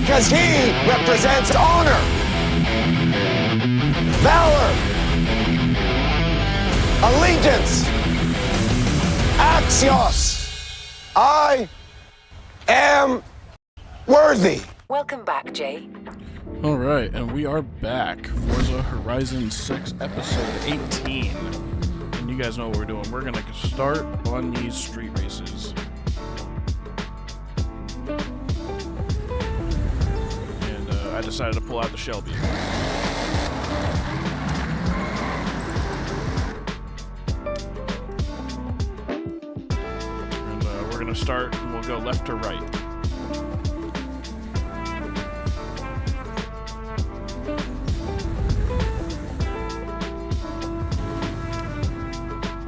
because he represents honor, valor, allegiance, axios. I am worthy. Welcome back, Jay. Alright, and we are back. Forza Horizon 6, episode 18. And you guys know what we're doing. We're gonna start on these street races. And I decided to pull out the Shelby. And we're gonna start, and we'll go left to right.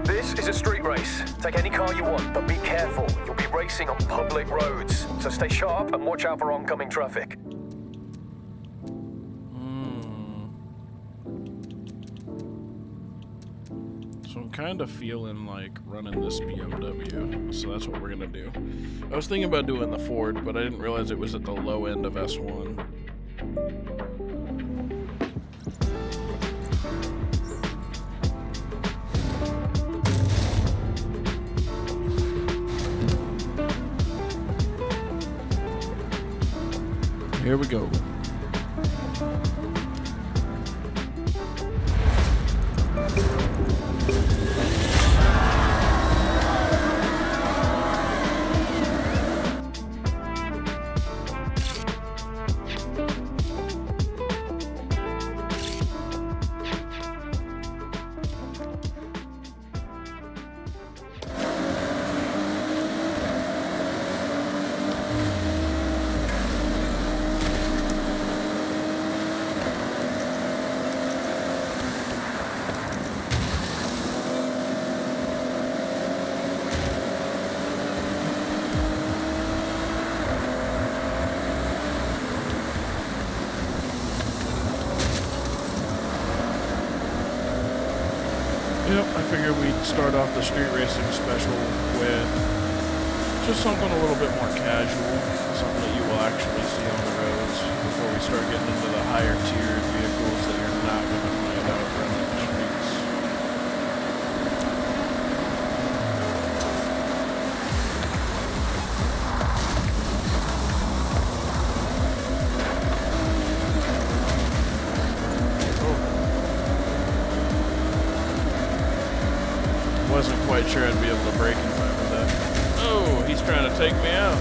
This is a street race. Take any car you want, but be careful. You'll be racing on public roads. So stay sharp and watch out for oncoming traffic. So I'm kind of feeling like running this BMW, so that's what we're gonna do. I was thinking about doing the Ford, but I didn't realize it was at the low end of S1. Here we go. Yep, I figured we'd start off the street racing special with just something a little bit more casual, something that you will actually see on the roads before we start getting into the higher tiered vehicles that you're not going to find out running the streets. Wasn't quite sure I'd be able to brake in time with that. Oh, he's trying to take me out.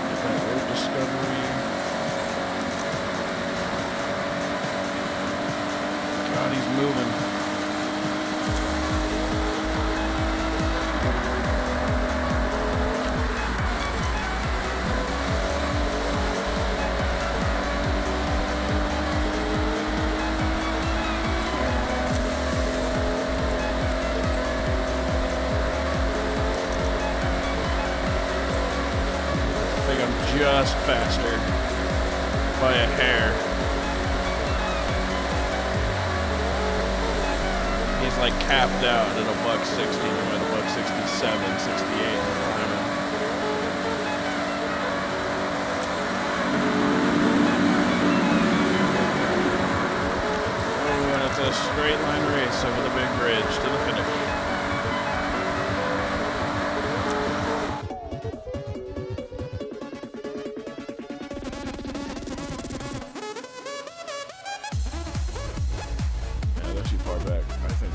Get that road discovery. God, he's moving. Just faster by a hair. He's like capped out at a buck 60, or at a buck 67, 68. Oh, and it's a straight line race over the big bridge to the finish.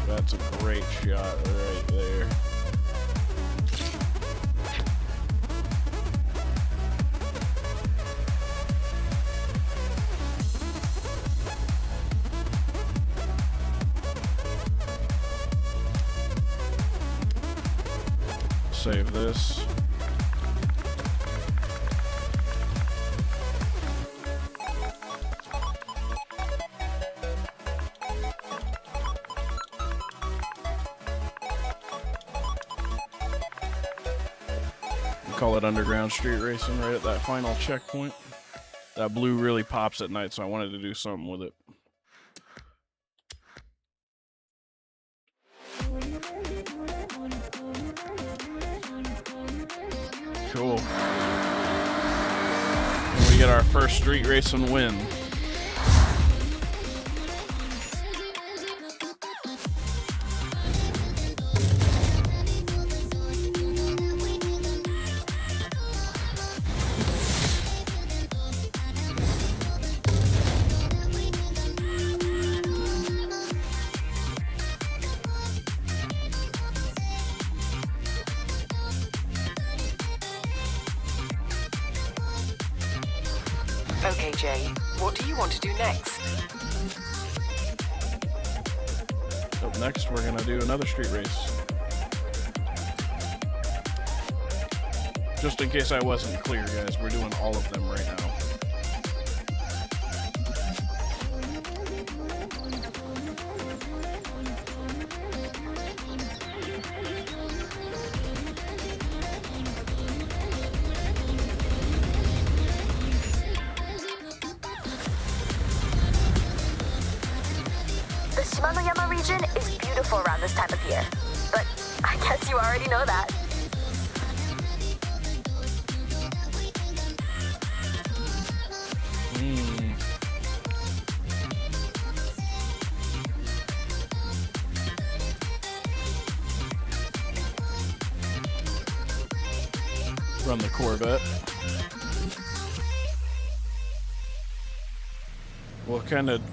That's a great shot right there. Save this. Call it underground street racing right at that final checkpoint. That blue really pops at night, so I wanted to do something with it. Cool. And we get our first street racing win. Okay, Jay, what do you want to do next? Up next, we're gonna do another street race. Just in case I wasn't clear, guys, we're doing all of them right now. The Shimanoyama region is beautiful around this time of year, but I guess you already know that. Run the Corvette.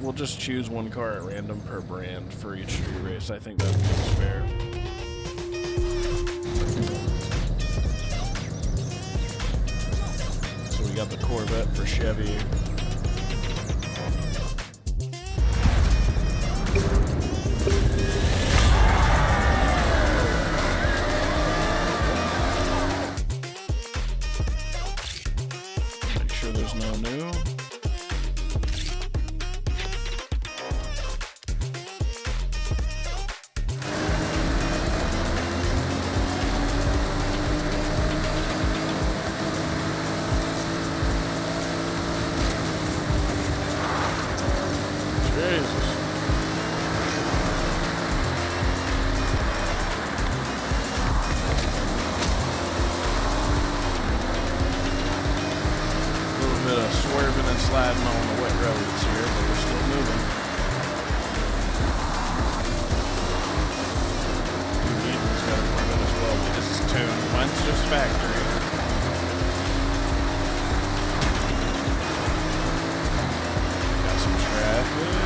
We'll just choose one car at random per brand for each street race. I think that feels fair. So we got the Corvette for Chevy. Make sure there's no new. Swerving and sliding on the wet roads here, but we're still moving. Ethan's got a permit as well. We just tuned. Mine's just factory. Got some traffic.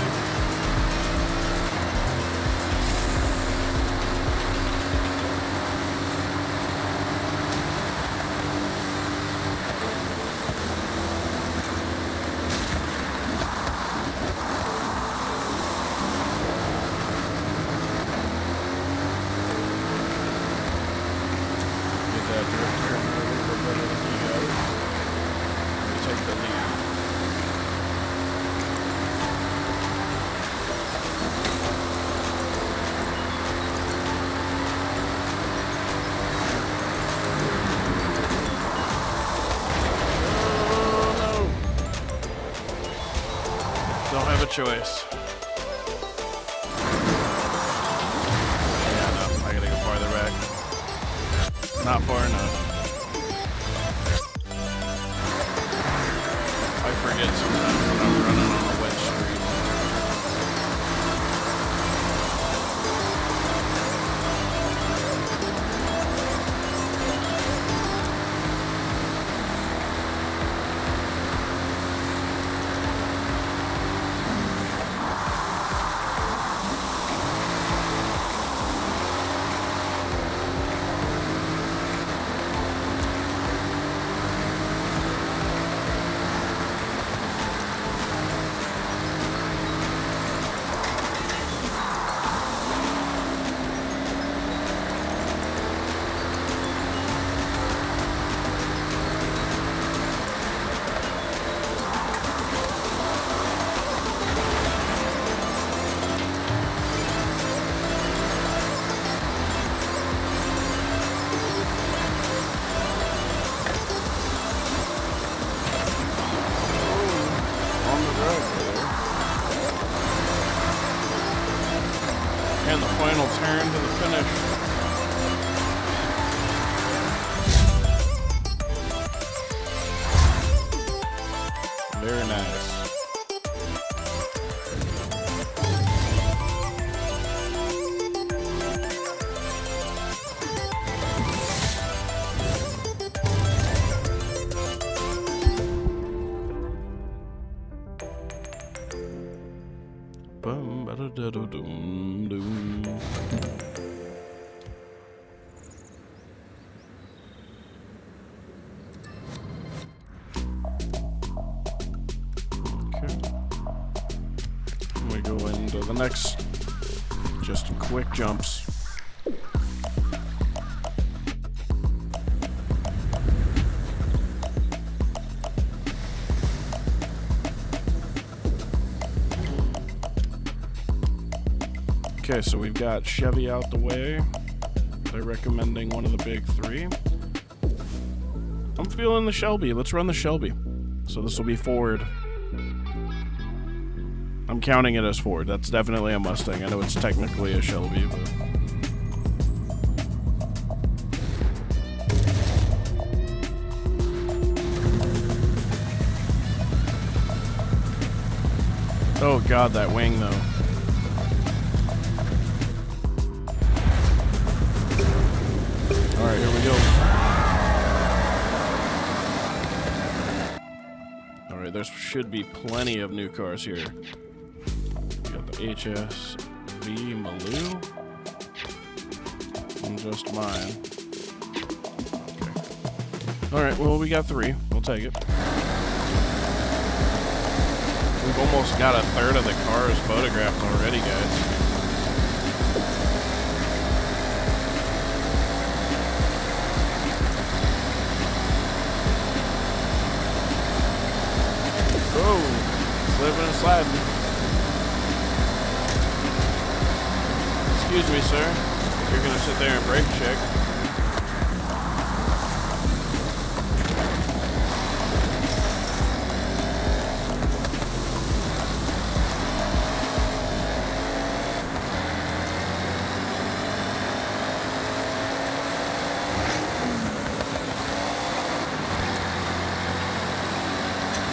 Don't have a choice. Yeah, no, I gotta go farther back. Not far enough. I forget sometimes when I'm running on a wet street. return to the finish. Very nice. Bum, ba-da-da-da-dum, dum. Okay. We go into the next, just quick jumps. Okay, so we've got Chevy out the way. They're recommending one of the big three. I'm feeling the Shelby. Let's run the Shelby. So this will be Ford. I'm counting it as Ford. That's definitely a Mustang. I know it's technically a Shelby, but... Oh god, that wing though. Alright, here we go. Alright, there should be plenty of new cars here. We got the HSV Maloo. And just mine. Okay. Alright, well, we got 3. We'll take it. We've almost got a third of the cars photographed already, guys. Slipping and sliding. Excuse me, sir. You're gonna sit there and brake check.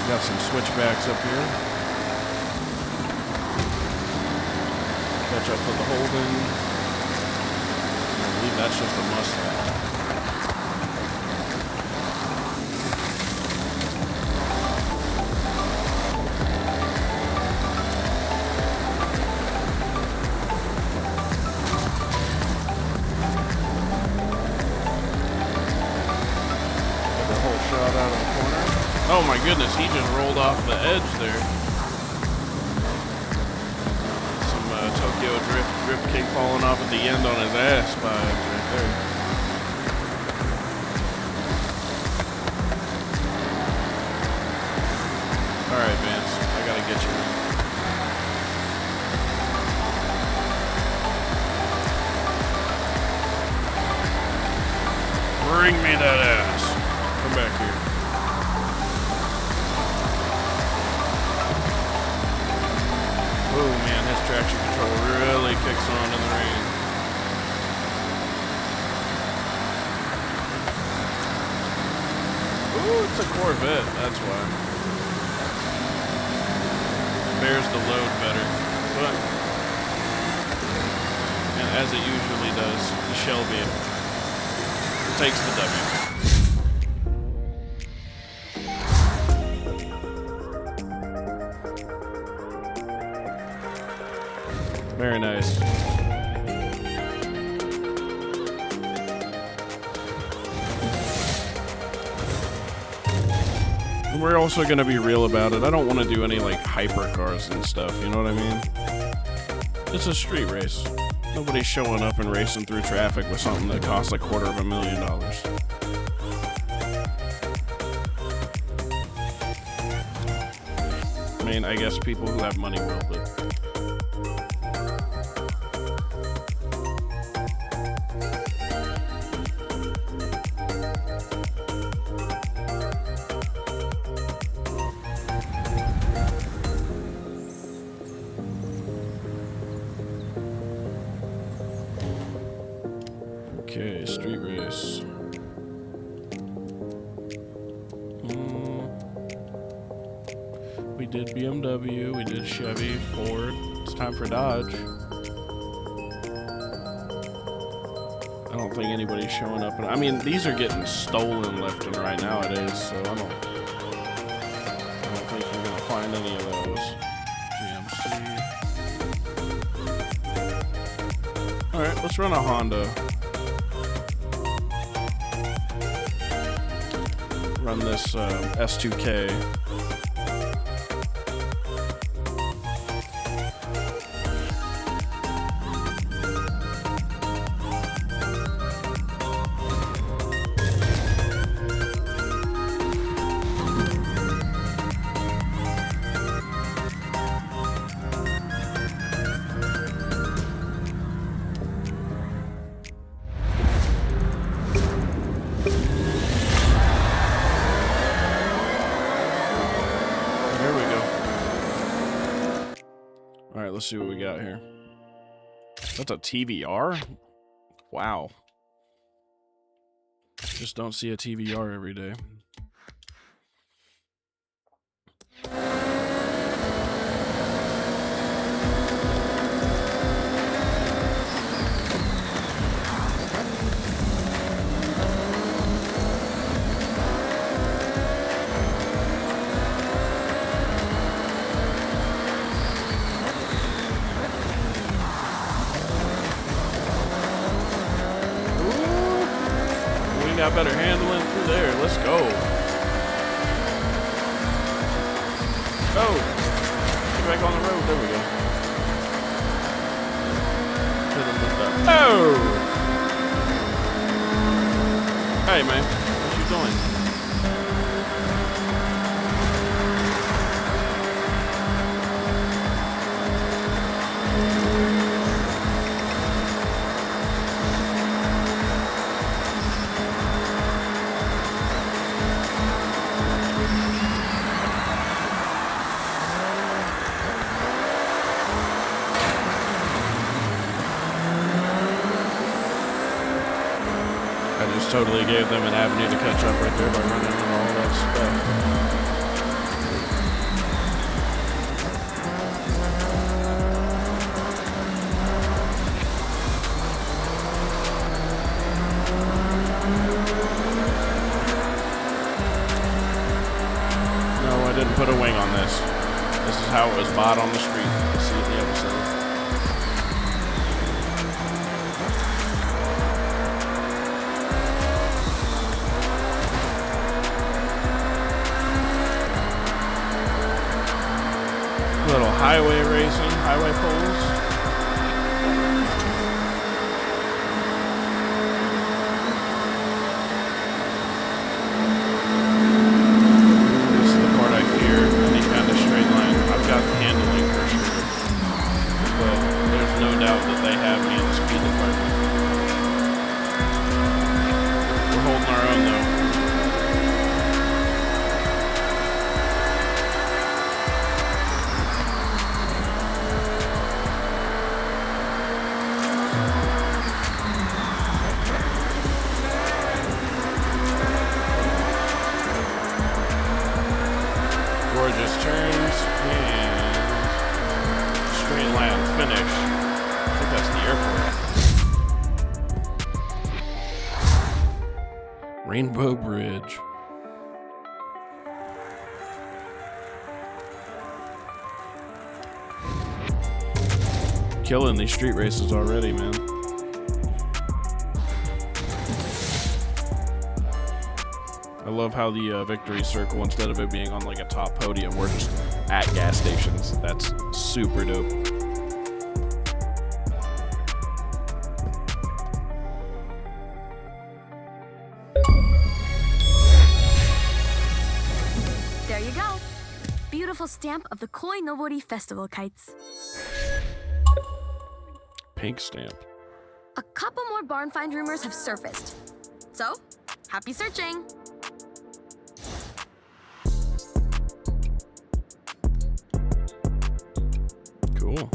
Got some switchbacks up here. Catch up to the Holden. I believe that's just a Mustang. Get the whole shot out of the corner. Oh my goodness, he just rolled off the edge there. Some Tokyo drift kick falling off at the end on his ass vibes right there. Alright, Vance, I gotta get you. Bring me that ass. Come back here. Oh man, his traction control really kicks on in the rain. Ooh, it's a Corvette, that's why. Bears the load better. But, and as it usually does, the Shelby takes the W. Very nice. And we're also going to be real about it. I don't want to do any like hypercars and stuff, you know what I mean? It's a street race. Nobody's showing up and racing through traffic with something that costs like $250,000. I mean, I guess people who have money will, but... street race. We did BMW, we did Chevy, Ford. It's time for Dodge. I don't think anybody's showing up. I mean, these are getting stolen left and right nowadays, so I don't think we're gonna find any of those. GMC. All right, let's run a Honda. Run this S2K. Let's see what we got here. That's a TVR? Wow. Just don't see a TVR every day. Got better handling through there. Let's go. Oh, get back on the road. There we go. Hit him with that. Oh! Hey, man. What you doing? Totally gave them an avenue to catch up right there by running into all that stuff. No, I didn't put a wing on this. This is how it was bought on the street. You'll see it in the episode. Little highway racing, highway poles. This is the part I fear, any kind of straight line. I've got the handling for sure, but there's no doubt that they have me in the speed department. We're holding our own though. Gorgeous turns and straight line finish. I think that's the airport. Rainbow Bridge. Killing these street races already, man. I love how the victory circle, instead of it being on like a top podium, we're just at gas stations. That's super dope. There you go. Beautiful stamp of the Koi Nobori Festival kites. Pink stamp. A couple more barn find rumors have surfaced. So, happy searching! Cool.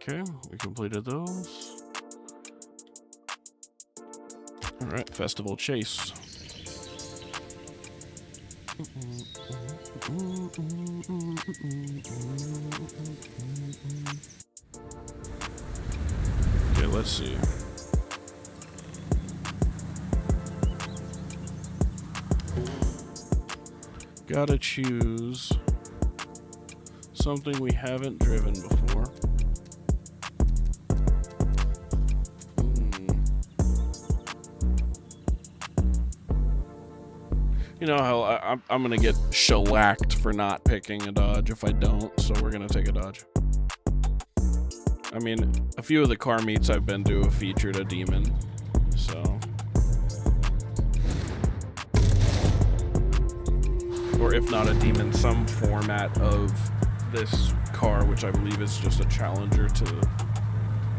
Okay, we completed those. Alright, Festival Chase. Okay, let's see. Gotta choose something we haven't driven before. You know how I'm gonna get shellacked for not picking a Dodge if I don't, so we're gonna take a Dodge. I mean, a few of the car meets I've been to have featured a Demon, so. Or if not a Demon, some format of this car, which I believe is just a challenger to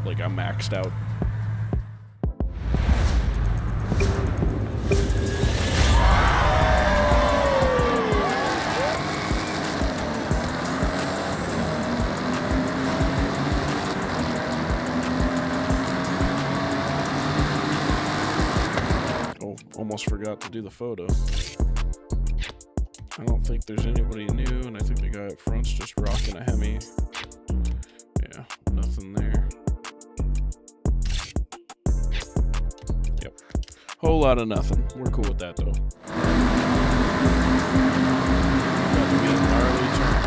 like a maxed out. Oh, almost forgot to do the photo. I don't think there's anybody new, and I think the guy up front's just rocking a Hemi. Yeah, nothing there. Yep. Whole lot of nothing. We're cool with that, though. Got to be a gnarly turn.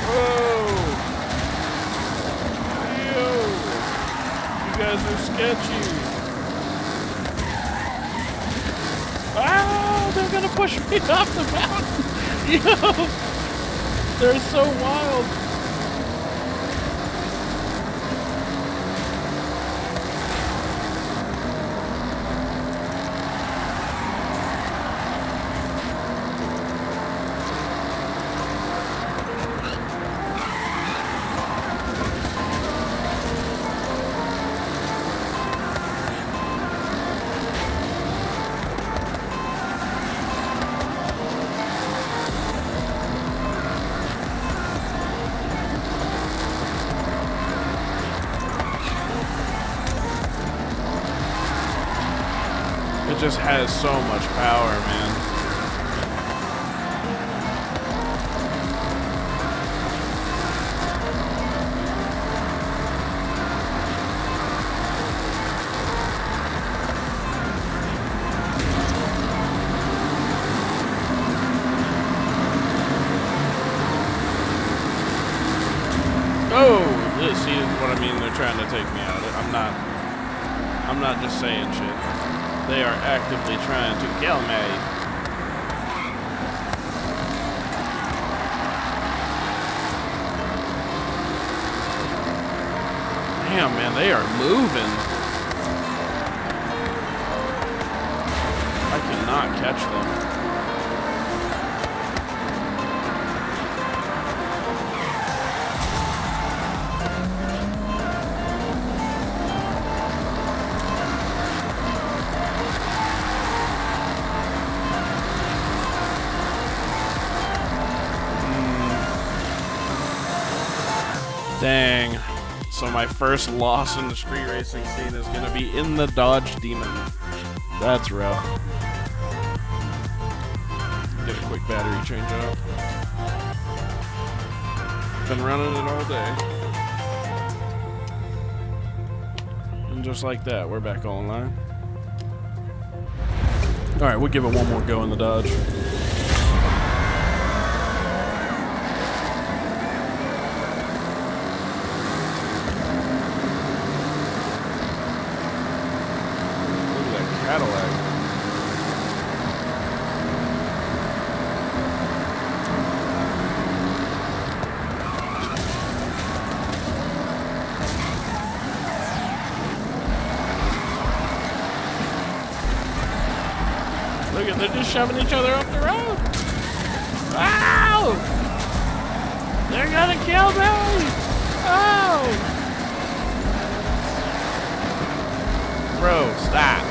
Whoa! Yo! You guys are sketchy. Oh, they're gonna push me off the mountain! Yo! They're so wild! It just has so much power, man. Oh, see what I mean? They're trying to take me out. I'm not just saying shit. They are actively trying to kill me. Damn, man, they are moving. I cannot catch them. Dang. So my first loss in the street racing scene is going to be in the Dodge Demon. That's rough. Get a quick battery change up. Been running it all day. And just like that, we're back online. Alright, we'll give it one more go in the Dodge. Cadillac. Look at, they're just shoving each other up the road. Ow! They're gonna kill me! Oh! Bro, stop.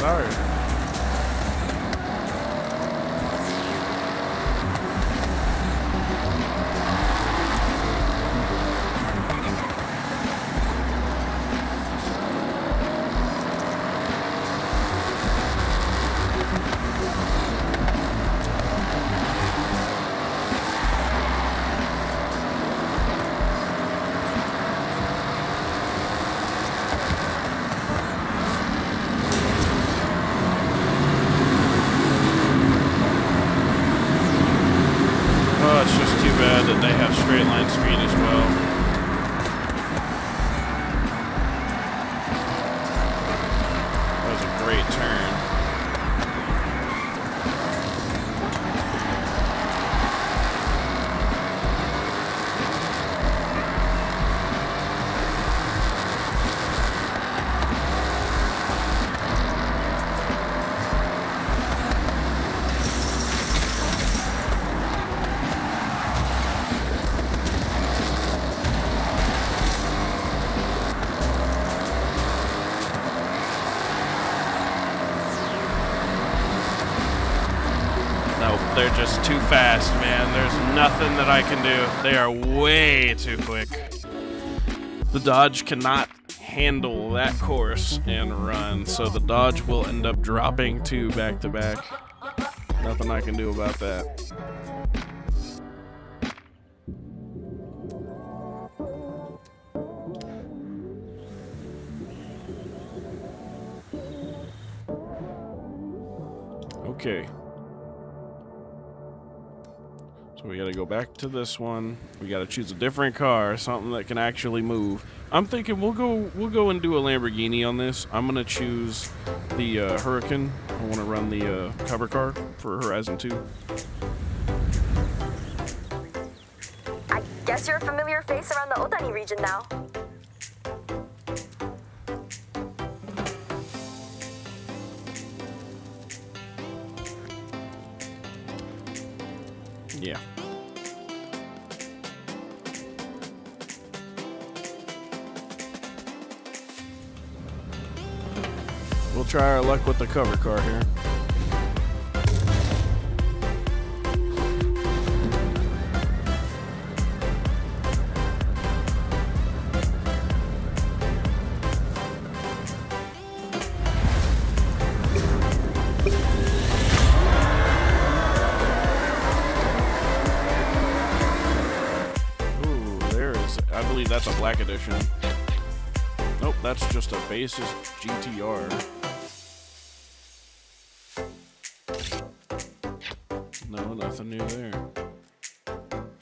Sorry. It's just too bad that they have straight line speed as well. That was a great turn. They're just too fast, man. There's nothing that I can do. They are way too quick. The Dodge cannot handle that course and run, so the Dodge will end up dropping two back to back. Nothing I can do about that. Okay. So we gotta go back to this one. We gotta choose a different car, something that can actually move. I'm thinking we'll go and do a Lamborghini on this. I'm gonna choose the Huracan. I want to run the cover car for Horizon 2. I guess you're a familiar face around the Otani region now. Yeah. We'll try our luck with the cover car here. Ooh, there is, I believe that's a black edition. Nope, that's just a basis GTR. No, nothing new there.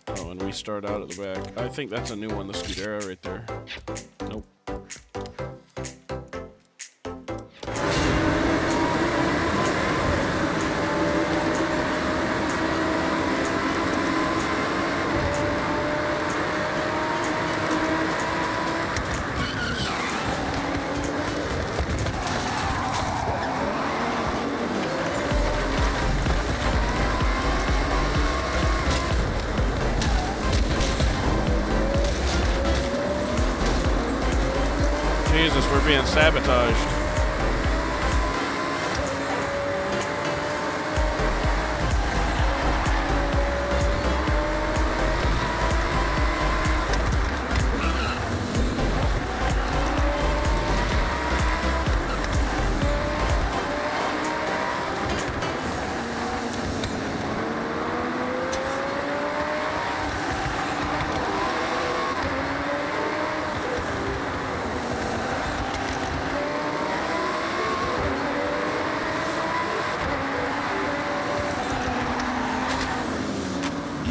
Oh, and we start out at the back. I think that's a new one, the Scudero right there. Nope. Jesus, we're being sabotaged.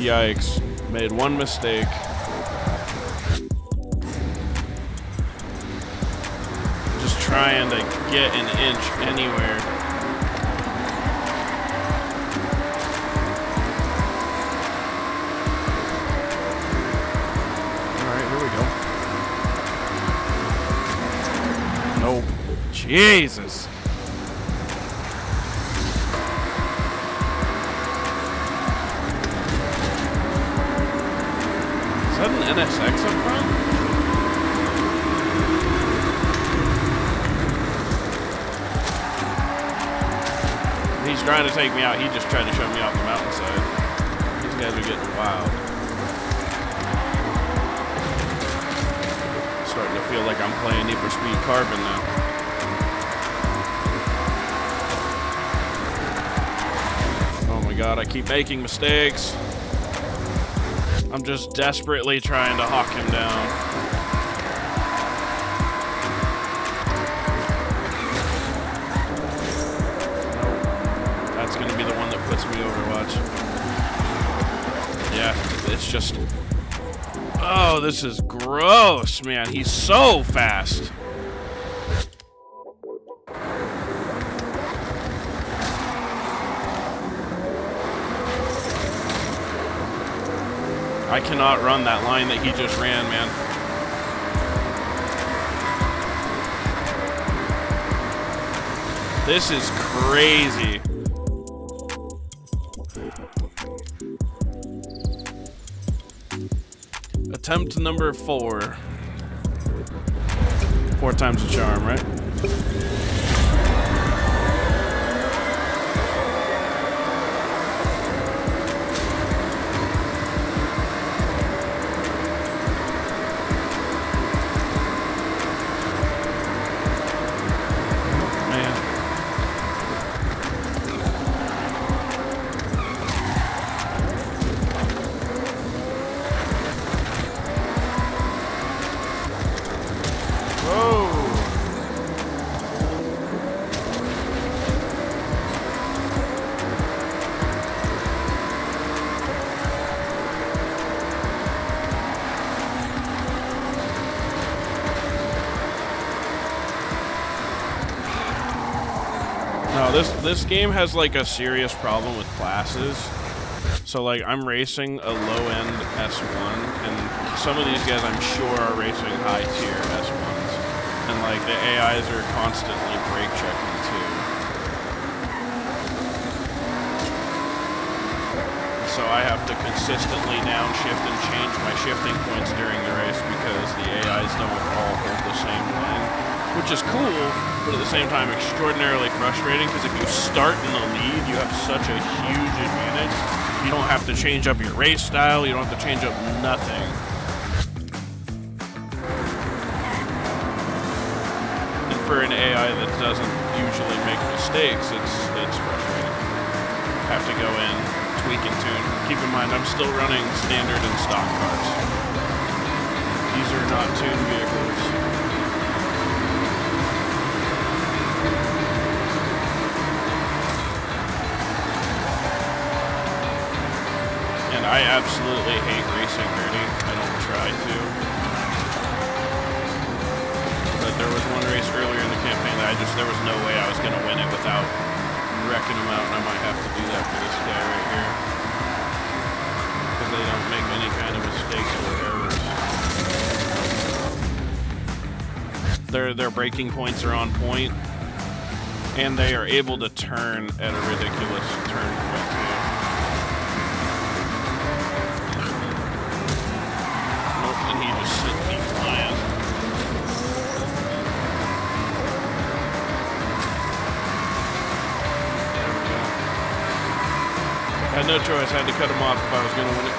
Yikes. Made one mistake. Just trying to get an inch anywhere. Alright, here we go. Nope. Jesus. Is that an NSX up front? was trying to take me out. He just tried to shove me off the mountainside. These guys are getting wild. Starting to feel like I'm playing Need for Speed Carbon now. Oh my god, I keep making mistakes. I'm just desperately trying to hawk him down. Nope. That's gonna be the one that puts me over, watch. Yeah, it's just... Oh, this is gross, man. He's so fast. I cannot run that line that he just ran, man. This is crazy. Attempt number 4. 4 times the charm, right? This game has like a serious problem with classes. So like I'm racing a low-end S1, and some of these guys I'm sure are racing high-tier S1s. And like the AIs are constantly brake checking too. So I have to consistently downshift and change my shifting points during the race because the AIs don't all hold the same line. Which is cool, but at the same time extraordinarily frustrating, because if you start in the lead, you have such a huge advantage. You don't have to change up your race style, you don't have to change up nothing. And for an AI that doesn't usually make mistakes, it's frustrating. Have to go in, tweak and tune. Keep in mind, I'm still running standard and stock cars. These are not tuned vehicles. I absolutely hate racing dirty. I don't try to. But there was one race earlier in the campaign that there was no way I was going to win it without wrecking them out, and I might have to do that for this guy right here. Because they don't make any kind of mistakes or errors. Their braking points are on point, and they are able to turn at a ridiculous turn point too. I had no choice, I had to cut him off if I was going to win it.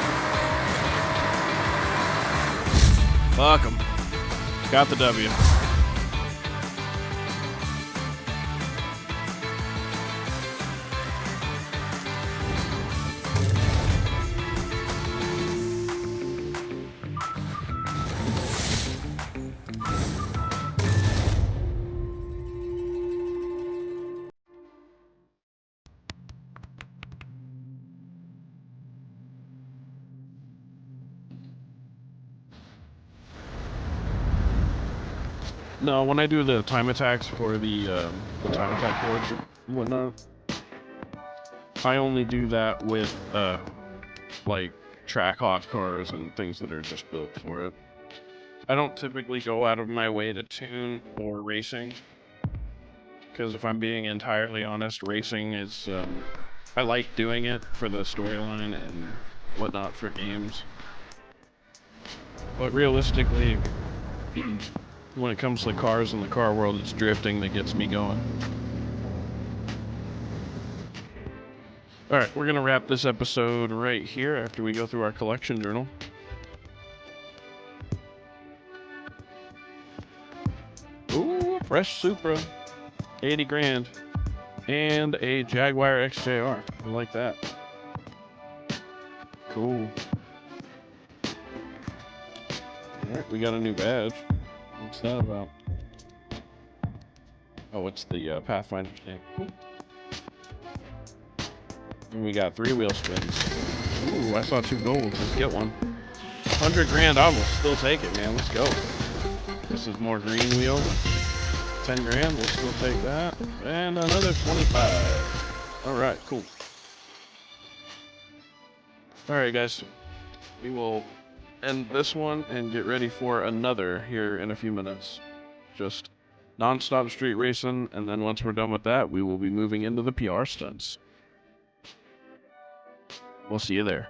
Fuck him. Got the W. No, when I do the time attacks for the time attack boards and whatnot, I only do that with, like, track hot cars and things that are just built for it. I don't typically go out of my way to tune or racing, because if I'm being entirely honest, racing is, I like doing it for the storyline and whatnot for games. But realistically, when it comes to cars in the car world, it's drifting that gets me going. Alright, we're gonna wrap this episode right here after we go through our collection journal. Ooh, fresh Supra. 80 grand. And a Jaguar XJR. I like that. Cool. Alright, we got a new badge. What's that about? Oh, it's the Pathfinder tank. And we got 3 wheel spins. Ooh, I saw 2 golds. Let's get one. 100 grand, I will still take it, man. Let's go. This is more green wheel. 10 grand, we'll still take that. And another 25. Alright, cool. Alright, guys. We will end this one and get ready for another here in a few minutes. Just non-stop street racing, and then once we're done with that, we will be moving into the PR stunts. We'll see you there.